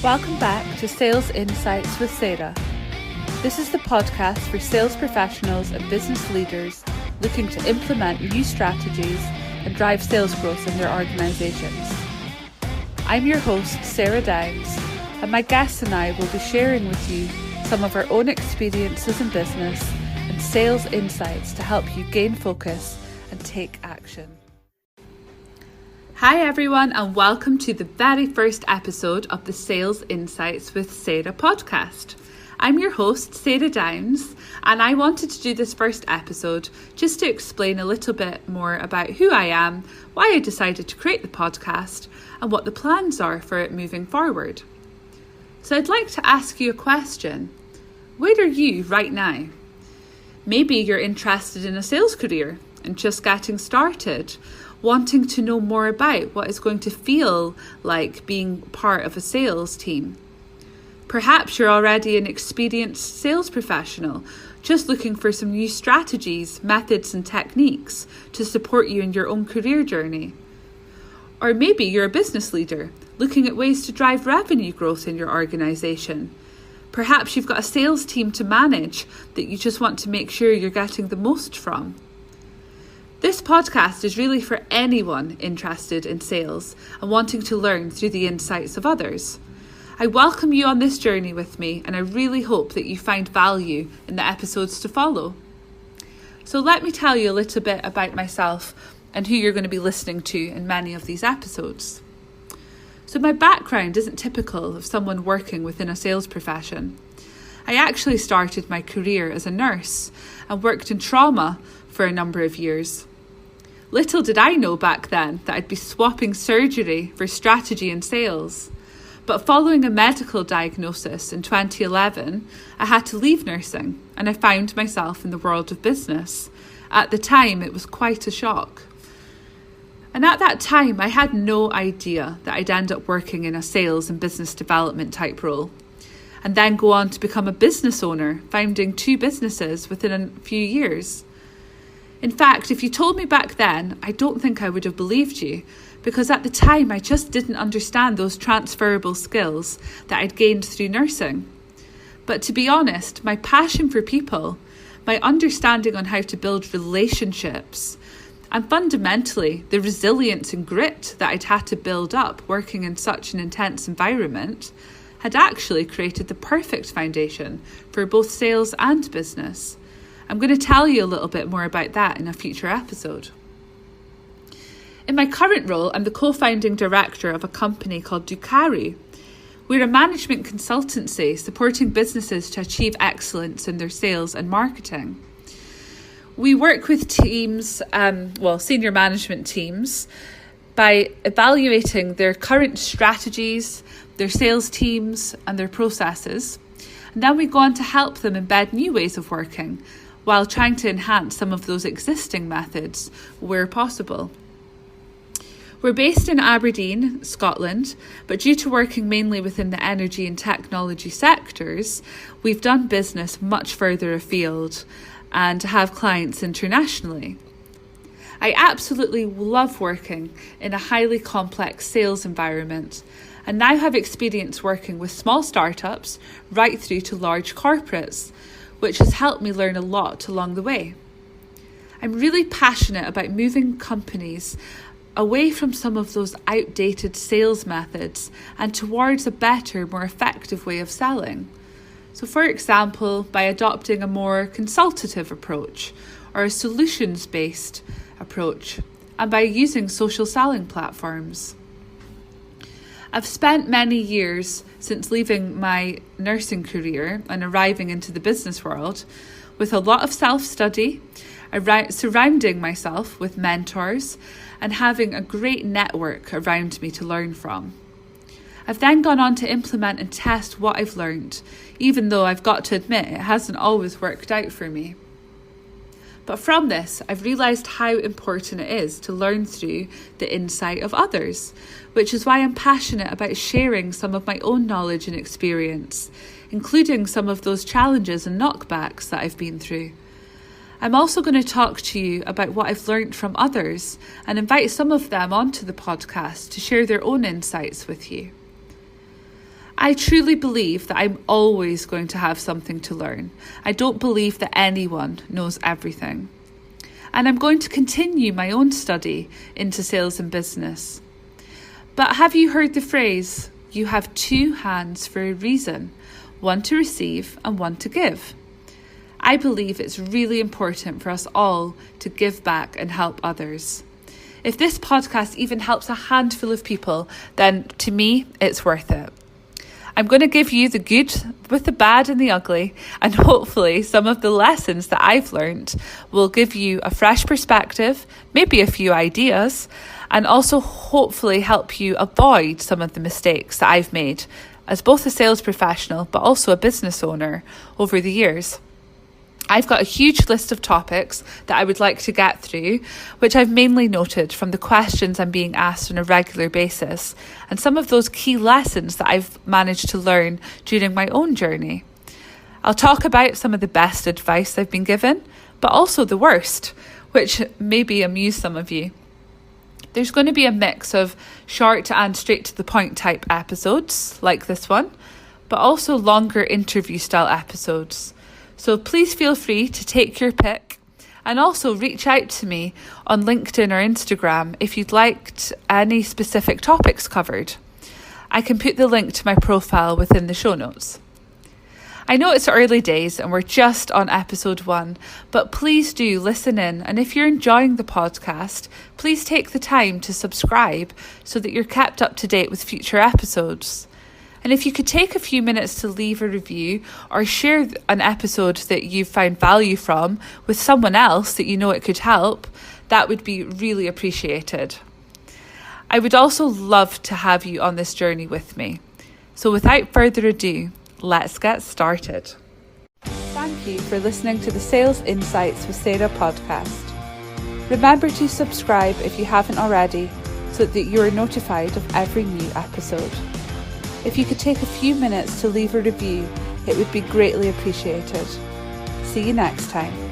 Welcome back to Sales Insights with Sarah. This is the podcast for sales professionals and business leaders looking to implement new strategies and drive sales growth in their organisations. I'm your host, Sarah Downs, and my guests and I will be sharing with you some of our own experiences in business and sales insights to help you gain focus and take action. Hi everyone, and welcome to the very first episode of the Sales Insights with Sarah podcast. I'm your host, Sarah Downs, and I wanted to do this first episode just to explain a little bit more about who I am, why I decided to create the podcast, and what the plans are for it moving forward. So I'd like to ask you a question. Where are you right now? Maybe you're interested in a sales career and just getting started, wanting to know more about what it's going to feel like being part of a sales team. Perhaps you're already an experienced sales professional, just looking for some new strategies, methods and techniques to support you in your own career journey. Or maybe you're a business leader, looking at ways to drive revenue growth in your organisation. Perhaps you've got a sales team to manage that you just want to make sure you're getting the most from. This podcast is really for anyone interested in sales and wanting to learn through the insights of others. I welcome you on this journey with me, and I really hope that you find value in the episodes to follow. So let me tell you a little bit about myself and who you're going to be listening to in many of these episodes. So my background isn't typical of someone working within a sales profession. I actually started my career as a nurse and worked in trauma for a number of years. Little did I know back then that I'd be swapping surgery for strategy and sales. But following a medical diagnosis in 2011, I had to leave nursing and I found myself in the world of business. At the time, it was quite a shock. And at that time, I had no idea that I'd end up working in a sales and business development type role, and then go on to become a business owner, founding 2 businesses within a few years. In fact, if you told me back then, I don't think I would have believed you, because at the time I just didn't understand those transferable skills that I'd gained through nursing. But to be honest, my passion for people, my understanding on how to build relationships, and fundamentally the resilience and grit that I'd had to build up working in such an intense environment, had actually created the perfect foundation for both sales and business. I'm going to tell you a little bit more about that in a future episode. In my current role, I'm the co-founding director of a company called Ducari. We're a management consultancy supporting businesses to achieve excellence in their sales and marketing. We work with teams, senior management teams, by evaluating their current strategies, their sales teams and their processes. And then we go on to help them embed new ways of working, while trying to enhance some of those existing methods where possible. We're based in Aberdeen, Scotland, but due to working mainly within the energy and technology sectors, we've done business much further afield and have clients internationally. I absolutely love working in a highly complex sales environment, and now have experience working with small startups right through to large corporates, which has helped me learn a lot along the way. I'm really passionate about moving companies away from some of those outdated sales methods and towards a better, more effective way of selling. So for example, by adopting a more consultative approach or a solutions-based approach, and by using social selling platforms. I've spent many years since leaving my nursing career and arriving into the business world with a lot of self-study, surrounding myself with mentors and having a great network around me to learn from. I've then gone on to implement and test what I've learned, even though I've got to admit it hasn't always worked out for me. But from this, I've realised how important it is to learn through the insight of others, which is why I'm passionate about sharing some of my own knowledge and experience, including some of those challenges and knockbacks that I've been through. I'm also going to talk to you about what I've learned from others and invite some of them onto the podcast to share their own insights with you. I truly believe that I'm always going to have something to learn. I don't believe that anyone knows everything. And I'm going to continue my own study into sales and business. But have you heard the phrase, you have two hands for a reason, one to receive and one to give? I believe it's really important for us all to give back and help others. If this podcast even helps a handful of people, then to me, it's worth it. I'm going to give you the good with the bad and the ugly, and hopefully some of the lessons that I've learned will give you a fresh perspective, maybe a few ideas, and also hopefully help you avoid some of the mistakes that I've made as both a sales professional but also a business owner over the years. I've got a huge list of topics that I would like to get through, which I've mainly noted from the questions I'm being asked on a regular basis, and some of those key lessons that I've managed to learn during my own journey. I'll talk about some of the best advice I've been given, but also the worst, which maybe amuse some of you. There's going to be a mix of short and straight to the point type episodes, like this one, but also longer interview style episodes. So please feel free to take your pick and also reach out to me on LinkedIn or Instagram if you'd like any specific topics covered. I can put the link to my profile within the show notes. I know it's early days and we're just on episode 1, but please do listen in, and if you're enjoying the podcast, please take the time to subscribe so that you're kept up to date with future episodes. And if you could take a few minutes to leave a review or share an episode that you found value from with someone else that you know it could help, that would be really appreciated. I would also love to have you on this journey with me. So without further ado, let's get started. Thank you for listening to the Sales Insights with Sarah podcast. Remember to subscribe if you haven't already so that you are notified of every new episode. If you could take a few minutes to leave a review, it would be greatly appreciated. See you next time.